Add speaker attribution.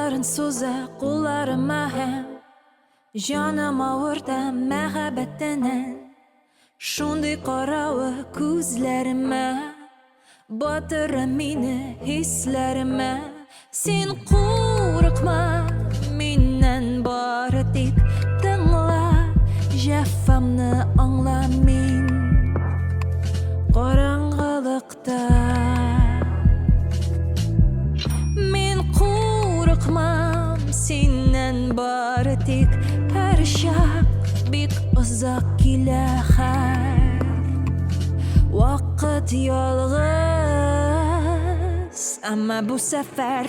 Speaker 1: Kolların soza kollarıma hem Canım ağırda mehabettenen Şunday qarağı gözlerime Batırı meni hislerime Sen qorqma menden bari tek Tingla jeffamni angla men Qorong'ilikda Men qo'rqmam senden bari tek Her shaq bek uzoq kelar Vaqt yolg'iz Ama bu safar